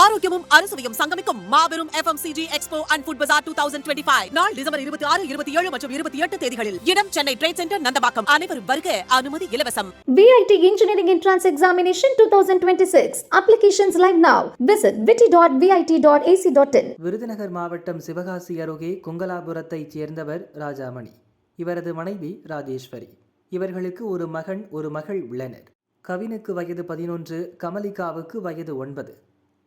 ஆரோக்கியமும் அறுசுவையும் சங்கமிக்கும் மாபெரும் FMCG எக்ஸ்போ அண்ட் ஃபுட் பஜார் 2025 நாள் டிசம்பர் 26, 27 மற்றும் 28 தேதிகளில். இடம் சென்னை ட்ரேட் சென்டர், நந்தம்பாக்கம். அனைவரும் வருக, அனுமதி இலவசம். VIT Engineering Entrance Examination 2026. Applications live now. Visit vit.vit.ac.in. Virudhunagar மாவட்டம் சிவகாசி அருகே குங்கலாபுரத்தைச் சேர்ந்தவர் ராஜாமணி. இவரது மனைவி ராஜேஸ்வரி. இவர்களுக்கு ஒரு மகன், ஒரு மகள் உள்ளனர். கவினுக்கு வயது 11, கமலிகாவுக்கு வயது 9.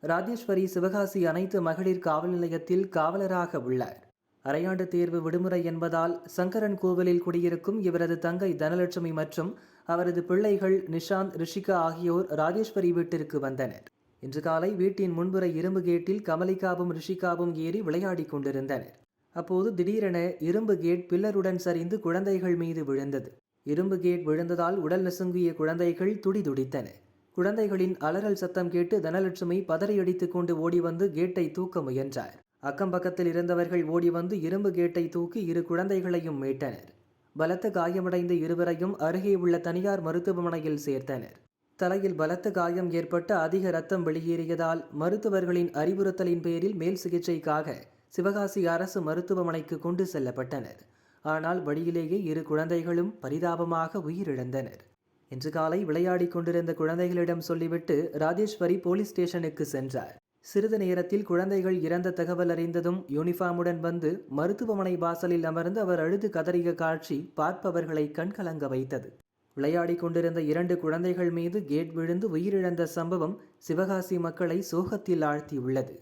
ராஜேஸ்வரி சிவகாசி அனைத்து மகளிர் காவல் நிலையத்தில் காவலராக உள்ளார். அரையாண்டு தேர்வு விடுமுறை என்பதால் சங்கரன் கோவிலில் குடியிருக்கும் இவரது தங்கை தனலட்சுமி மற்றும் அவரது பிள்ளைகள் நிஷாந்த், ரிஷிகா ஆகியோர் ராஜேஸ்வரி வீட்டிற்கு வந்தனர். இன்று காலை வீட்டின் முன்புற இரும்பு கேட்டில் கமலிகாவும் ரிஷிகாவும் ஏறி விளையாடிக் கொண்டிருந்தனர். அப்போது திடீரென இரும்பு கேட் பில்லருடன் சரிந்து குழந்தைகள் மீது விழுந்தது. இரும்பு கேட் விழுந்ததால் உடல் நசுங்கிய குழந்தைகள் துடிதுடித்தன. குழந்தைகளின் அலறல் சத்தம் கேட்டு தனலட்சுமி பதறியடித்துக் கொண்டு ஓடி வந்து கேட்டை தூக்க முயன்றார். அக்கம் பக்கத்தில் இருந்தவர்கள் ஓடி வந்து இரும்பு கேட்டை தூக்கி இரு குழந்தைகளையும் மீட்டனர். பலத்த காயமடைந்த இருவரையும் அருகே உள்ள தனியார் மருத்துவமனையில் சேர்த்தனர். தலையில் பலத்த காயம் ஏற்பட்டு அதிக ரத்தம் வெளியேறியதால் மருத்துவர்களின் அறிவுறுத்தலின் பேரில் மேல் சிகிச்சைக்காக சிவகாசி அரசு மருத்துவமனைக்கு கொண்டு செல்லப்பட்டனர். ஆனால் வழியிலேயே இரு குழந்தைகளும் பரிதாபமாக உயிரிழந்தனர். இன்று காலை விளையாடிக் கொண்டிருந்த குழந்தைகளிடம் சொல்லிவிட்டு ராஜேஸ்வரி போலீஸ் ஸ்டேஷனுக்கு சென்றார். சிறிது நேரத்தில் குழந்தைகள் இறந்த தகவல் அறிந்ததும் யூனிஃபார்முடன் வந்து மருத்துவமனை வாசலில் அமர்ந்து அவர் அழுது கதறிய காட்சி பார்ப்பவர்களை கண்கலங்க வைத்தது. விளையாடிக் கொண்டிருந்த 2 குழந்தைகள் மீது கேட் விழுந்து உயிரிழந்த சம்பவம் சிவகாசி மக்களை சோகத்தில் ஆழ்த்தியுள்ளது.